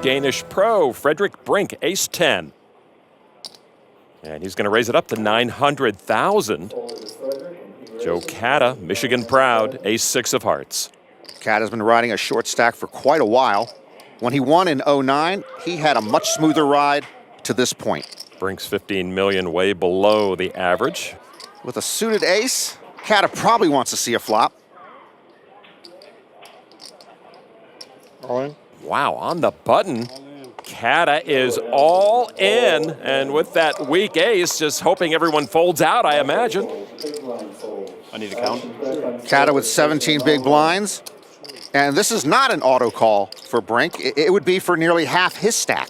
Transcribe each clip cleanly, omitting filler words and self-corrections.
Danish pro, Frederick Brink, ace-10. And he's going to raise it up to 900,000. Joe Cada, Michigan proud, ace-6 of hearts. Cada's been riding a short stack for quite a while. When he won in '09, he had a much smoother ride to this point. Brink's 15 million, way below the average. With a suited ace, Cada probably wants to see a flop. All in. Wow, on the button. Cada is all in, and with that weak ace, just hoping everyone folds out, I imagine. I need to count. Cada with 17 big blinds. And this is not an auto call for Brink. It would be for nearly half his stack.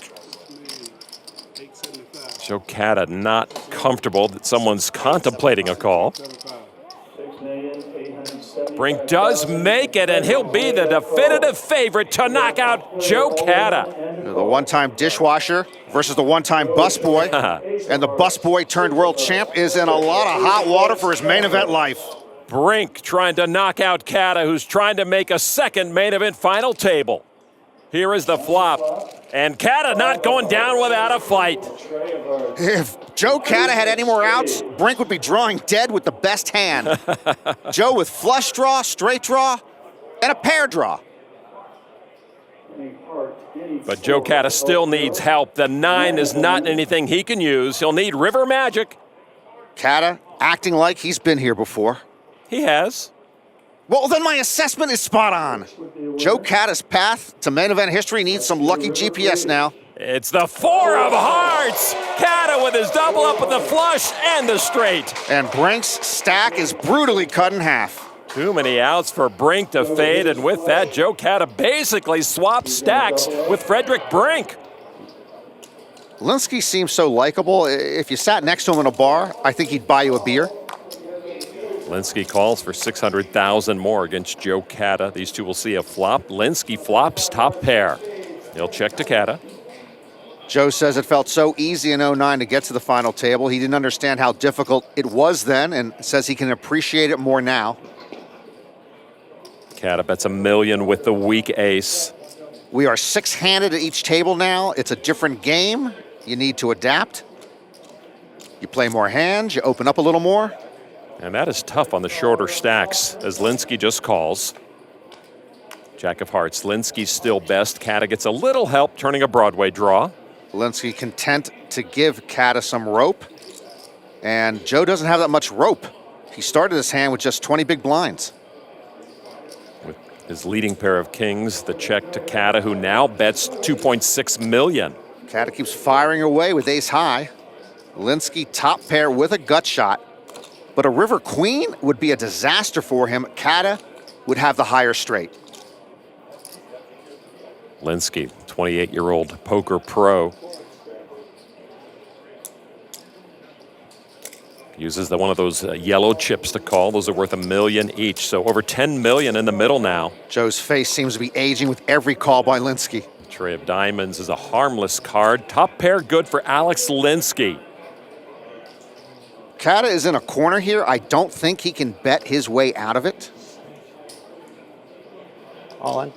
Joe Cada not comfortable that someone's contemplating a call. Brink does make it, and he'll be the definitive favorite to knock out Joe Cada. The one-time dishwasher versus the one-time busboy. And the busboy turned world champ is in a lot of hot water for his main event life. Brink trying to knock out Cada, who's trying to make a second main event final table. Here is the flop, and Cada not going down without a fight. If Joe Cada had any more outs, Brink would be drawing dead with the best hand. Joe with flush draw, straight draw, and a pair draw. But Joe Cada still needs help. The 9 is not anything he can use. He'll need river magic. Cada acting like he's been here before. He has. Well, then my assessment is spot on. Joe Cada's path to main event history needs some lucky GPS now. It's the 4 of hearts. Cada with his double up with the flush and the straight. And Brink's stack is brutally cut in half. Too many outs for Brink to fade, and with that, Joe Cada basically swaps stacks with Frederick Brink. Linsky seems so likable. If you sat next to him in a bar, I think he'd buy you a beer. Linsky calls for 600,000 more against Joe Cada. These two will see a flop. Linsky flops top pair. He'll check to Cada. Joe says it felt so easy in '09 to get to the final table. He didn't understand how difficult it was then and says he can appreciate it more now. Cada bets $1 million with the weak ace. We are 6-handed at each table now. It's a different game. You need to adapt. You play more hands, you open up a little more. And that is tough on the shorter stacks, as Linsky just calls. Jack of hearts, Linsky still best. Cada gets a little help turning a Broadway draw. Linsky content to give Cada some rope. And Joe doesn't have that much rope. He started his hand with just 20 big blinds. With his leading pair of kings, the check to Cada, who now bets $2.6 million. Cada keeps firing away with ace high. Linsky top pair with a gut shot. But a river queen would be a disaster for him. Cada would have the higher straight. Linsky, 28-year-old poker pro. Uses one of those yellow chips to call. Those are worth $1 million each, so over $10 million in the middle now. Joe's face seems to be aging with every call by Linsky. Tray of diamonds is a harmless card. Top pair good for Alex Linsky. Cada is in a corner here. I don't think he can bet his way out of it. All in.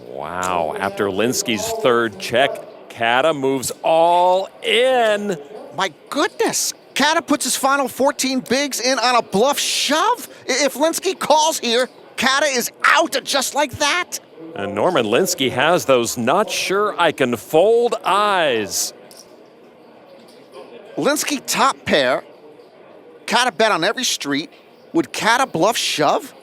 Wow, after Linsky's third check, Cada moves all in. My goodness, Cada puts his final 14 bigs in on a bluff shove. If Linsky calls here, Cada is out just like that. And Norman Linsky has those not sure I can fold eyes. Linsky top pair. Cada bet on every street. Would Cada bluff shove?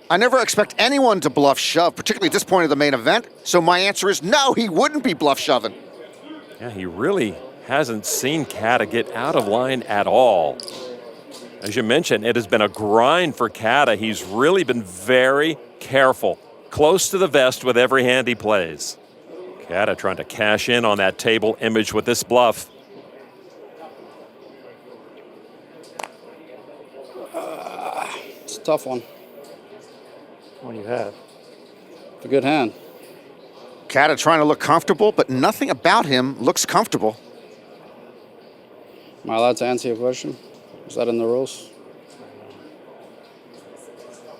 I never expect anyone to bluff shove, particularly at this point of the main event. So my answer is no, he wouldn't be bluff shoving. Yeah, he really hasn't seen Cada get out of line at all. As you mentioned, it has been a grind for Cada. He's really been very careful, close to the vest with every hand he plays. Cada trying to cash in on that table image with this bluff. It's a tough one. What do you have? It's a good hand. Cada trying to look comfortable, but nothing about him looks comfortable. Am I allowed to answer your question? Is that in the rules?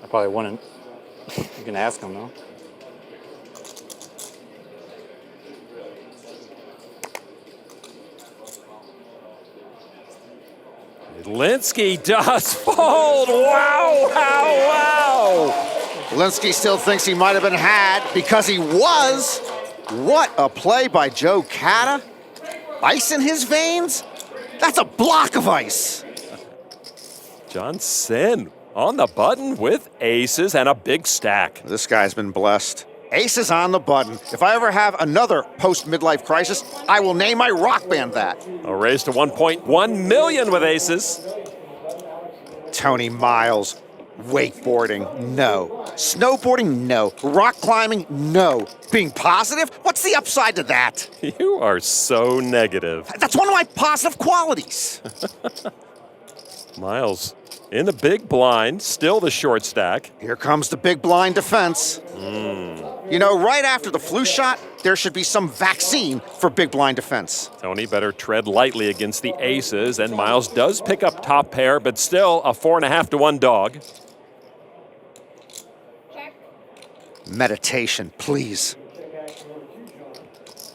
I probably wouldn't. You can ask him, though. Linsky does fold. Wow, wow, wow. Linsky still thinks he might have been had because he was. What a play by Joe Cada. Ice in his veins? That's a block of ice. John Sin on the button with aces and a big stack. This guy's been blessed. Aces on the button. If I ever have another post-midlife crisis, I will name my rock band that. A raise to 1.1 million with aces. Tony Miles. Wakeboarding, no. Snowboarding, no. Rock climbing, no. Being positive? What's the upside to that? You are so negative. That's one of my positive qualities. Miles in the big blind, still the short stack. Here comes the big blind defense. You know, right after the flu shot, there should be some vaccine for big blind defense. Tony better tread lightly against the aces, and Miles does pick up top pair, but still a 4.5 to 1 dog. Meditation, please.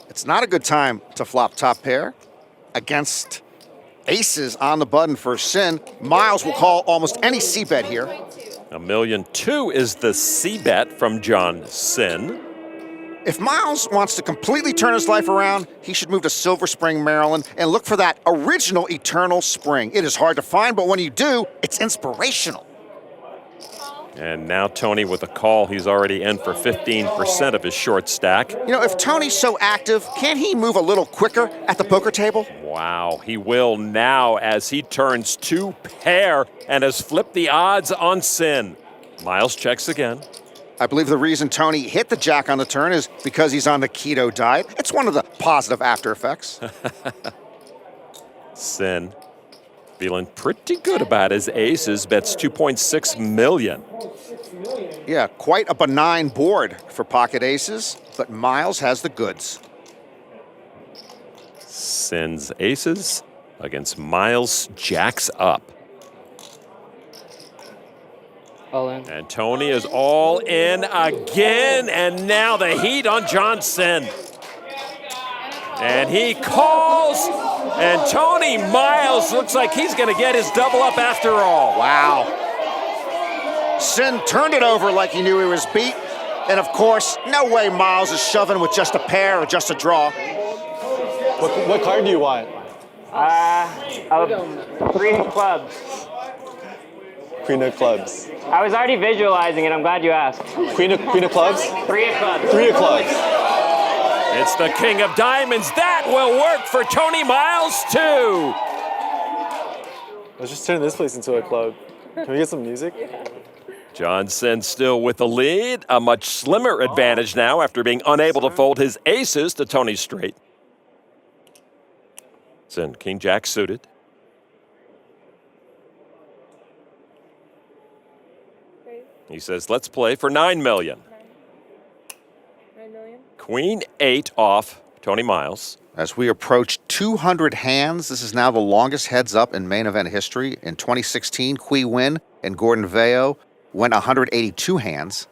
It's not a good time to flop top pair against aces on the button for Sin. Miles will call almost any c-bet here. $1.2 million is the c-bet from John Sin. If Miles wants to completely turn his life around, he should move to Silver Spring, Maryland, and look for that original Eternal Spring. It is hard to find, but when you do, it's inspirational. And now Tony with a call. He's already in for 15% of his short stack. You know, if Tony's so active, can't he move a little quicker at the poker table? Wow, he will now as he turns 2 pair and has flipped the odds on Sin. Miles checks again. I believe the reason Tony hit the jack on the turn is because he's on the keto diet. It's one of the positive after effects. Sin feeling pretty good about his aces, bets 2.6 million. Yeah, quite a benign board for pocket aces, but Miles has the goods. Sin's aces against Miles jacks up. All in. And Tony is all in again, and now the heat on John Sin. And he calls, and Tony Miles looks like he's going to get his double up after all. Wow. Sin turned it over like he knew he was beat. And of course, no way Miles is shoving with just a pair or just a draw. What card do you want? 3 clubs. Queen of clubs. I was already visualizing it. I'm glad you asked. Queen of clubs? 3 of clubs. 3 of clubs. It's the king of diamonds. That will work for Tony Miles, too. Let's just turn this place into a club. Can we get some music? John Sin still with the lead. A much slimmer advantage now after being unable to fold his aces to Tony's straight. Sin, king jack suited. He says, let's play for 9 million. 9 million? Queen 8 off Tony Miles. As we approach 200 hands, this is now the longest heads up in main event history. In 2016, Qui Win and Gordon Veo went 182 hands.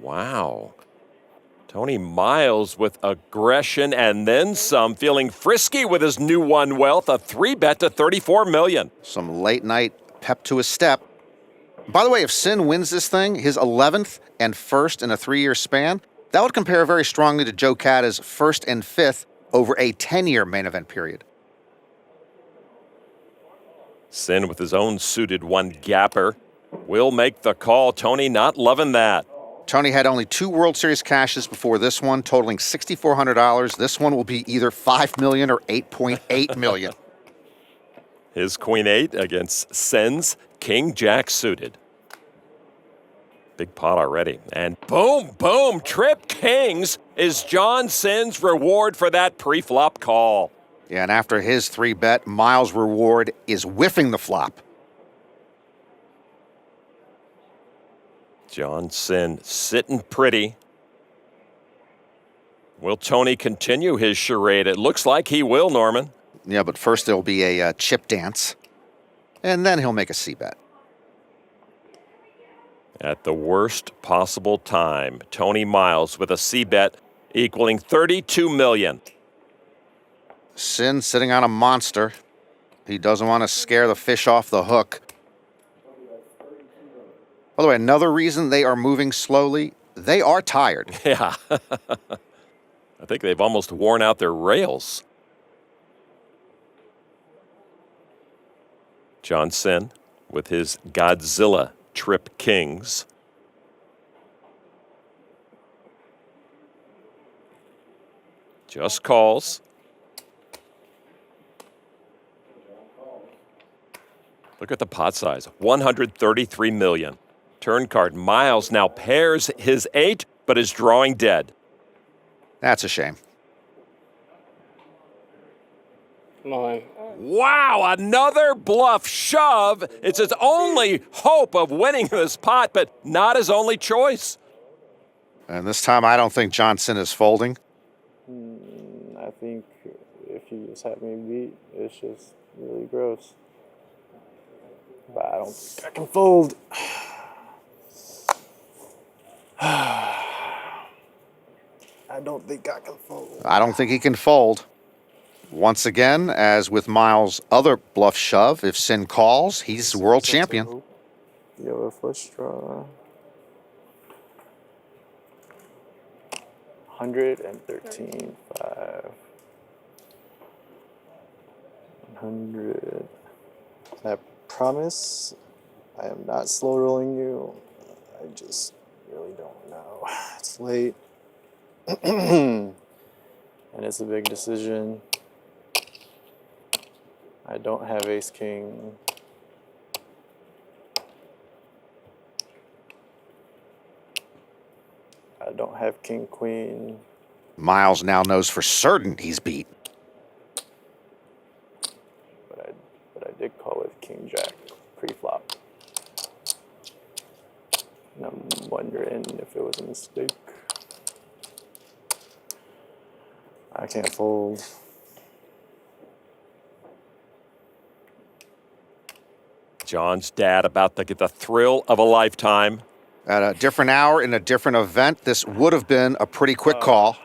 Wow. Tony Miles with aggression and then some, feeling frisky with his new won wealth, a 3-bet to 34 million. Some late night pep to his step. By the way, if Sin wins this thing, his 11th and 1st in a 3-year span, that would compare very strongly to Joe Cada's 1st and 5th over a 10-year main event period. Sin with his own suited 1-gapper will make the call. Tony not loving that. Tony had only 2 World Series cashes before this one, totaling $6,400. This one will be either $5 million or $8.8 million. His Queen 8 against Sin's King Jack suited. Big pot already. And boom, boom, trip kings is John Sin's reward for that pre-flop call. Yeah, and after his 3-bet, Miles' reward is whiffing the flop. John Sin sitting pretty. Will Tony continue his charade? It looks like he will, Norman. Yeah, but first there'll be a chip dance, and then he'll make a c-bet. At the worst possible time, Tony Miles with a c-bet equaling 32 million. Sin sitting on a monster. He doesn't want to scare the fish off the hook. By the way, another reason they are moving slowly, they are tired. Yeah. I think they've almost worn out their rails. John Sin with his Godzilla trip kings. Just calls. Look at the pot size, 133 million. Turn card, Miles now pairs his 8, but is drawing dead. That's a shame. I'm all in. Wow, another bluff shove. It's his only hope of winning this pot, but not his only choice. And this time, I don't think John Sin is folding. I think if you just have me beat, it's just really gross. But I don't think I can fold. I don't think I can fold. I don't think he can fold. Once again, as with Miles' other bluff shove, if Sin calls, he's world champion. Yo, a flush draw. 113.5. 100. I promise I am not slow rolling you. I just really don't know. It's late. And it's a big decision. I don't have ace king. I don't have king queen. Miles now knows for certain he's beat. But I did call with king jack pre-flop. And I'm wondering if it was a mistake. I can't fold. John's dad about to get the thrill of a lifetime. At a different hour in a different event, this would have been a pretty quick call.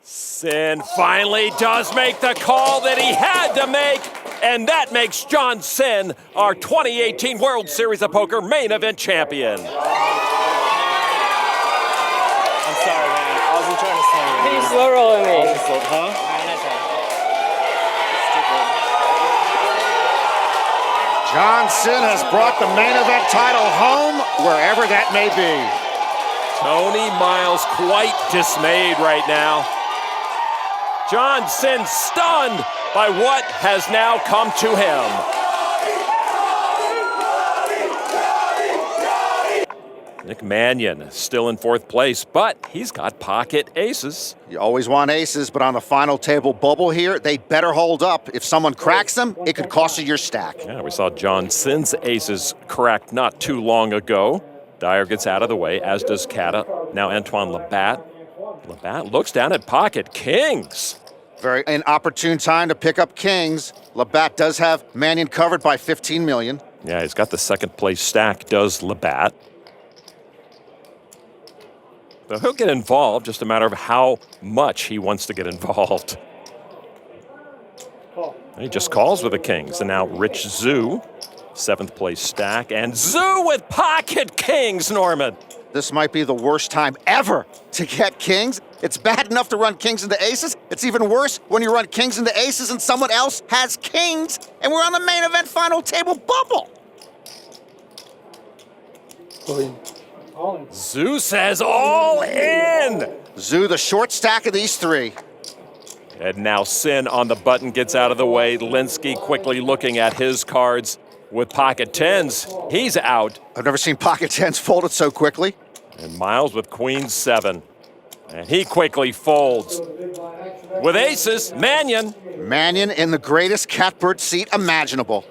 Sin finally does make the call that he had to make, and that makes John Sin our 2018 World Series of Poker Main Event champion. I'm sorry, man. I wasn't trying to slam you. He's slow rolling me. Huh? John Sin has brought the main event title home, wherever that may be. Tony Miles quite dismayed right now. John Sin stunned by what has now come to him. Nick Mannion still in 4th place, but he's got pocket aces. You always want aces, but on the final table bubble here, they better hold up. If someone cracks them, it could cost you your stack. Yeah, we saw John Sin's aces cracked not too long ago. Dyer gets out of the way, as does Cada. Now Antoine Labatt. Labatt looks down at pocket kings. Very inopportune time to pick up kings. Labatt does have Mannion covered by 15 million. Yeah, he's got the 2nd place stack, does Labatt. But he'll get involved, just a matter of how much he wants to get involved. He just calls with the kings. And now Rich Zhu, 7th place stack, and Zhu with pocket kings, Norman. This might be the worst time ever to get kings. It's bad enough to run kings into aces. It's even worse when you run kings into aces and someone else has kings, and we're on the main event final table bubble. Zhu says all in. Zhu, the short stack of these three. And now Sin on the button gets out of the way. Linsky quickly looking at his cards with pocket tens. He's out. I've never seen pocket tens folded so quickly. And Miles with queen 7. And he quickly folds. With aces, Mannion. Mannion in the greatest catbird seat imaginable.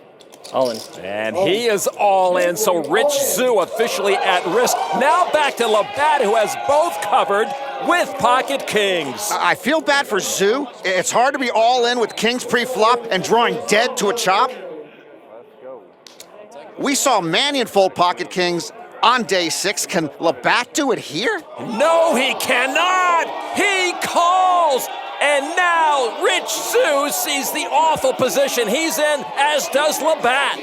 All in. And he is all in, so Rich Zhu officially at risk. Now back to Labatt, who has both covered with pocket kings. I feel bad for Zhu. It's hard to be all in with kings pre-flop and drawing dead to a chop. We saw Mannion fold pocket kings on day 6. Can Labatt do it here? No, he cannot. He calls. And now Rich Zhu sees the awful position he's in, as does Labatt.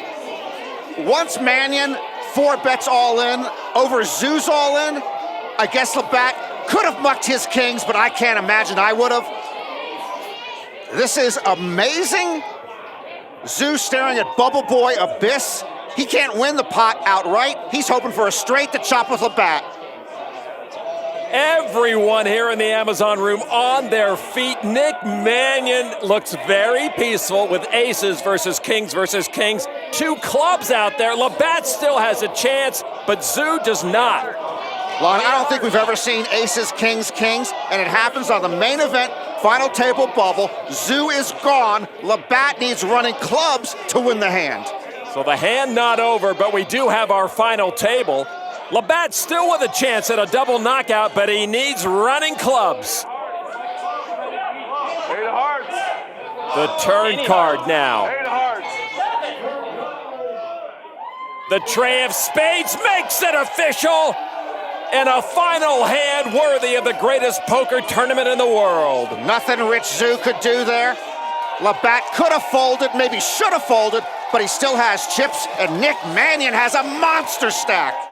Once Mannion 4 bets all in, over Zoo's all in, I guess Labatt could have mucked his kings, but I can't imagine I would have. This is amazing. Zoo staring at Bubble Boy Abyss. He can't win the pot outright. He's hoping for a straight to chop with Labatt. Everyone here in the Amazon room on their feet. Nick Mannion looks very peaceful with aces versus kings versus kings. 2 clubs out there. Labatt still has a chance, but Zhu does not. Lon, I don't think we've ever seen aces, kings, kings, and it happens on the main event, final table bubble. Zhu is gone. Labatt needs running clubs to win the hand. So the hand not over, but we do have our final table. Labatt still with a chance at a double knockout, but he needs running clubs. Eight of hearts. The turn card now. Eight of hearts. The tray of spades makes it official. And a final hand worthy of the greatest poker tournament in the world. Nothing Rich Zhu could do there. Labatt could have folded, maybe should have folded, but he still has chips, and Nick Mannion has a monster stack.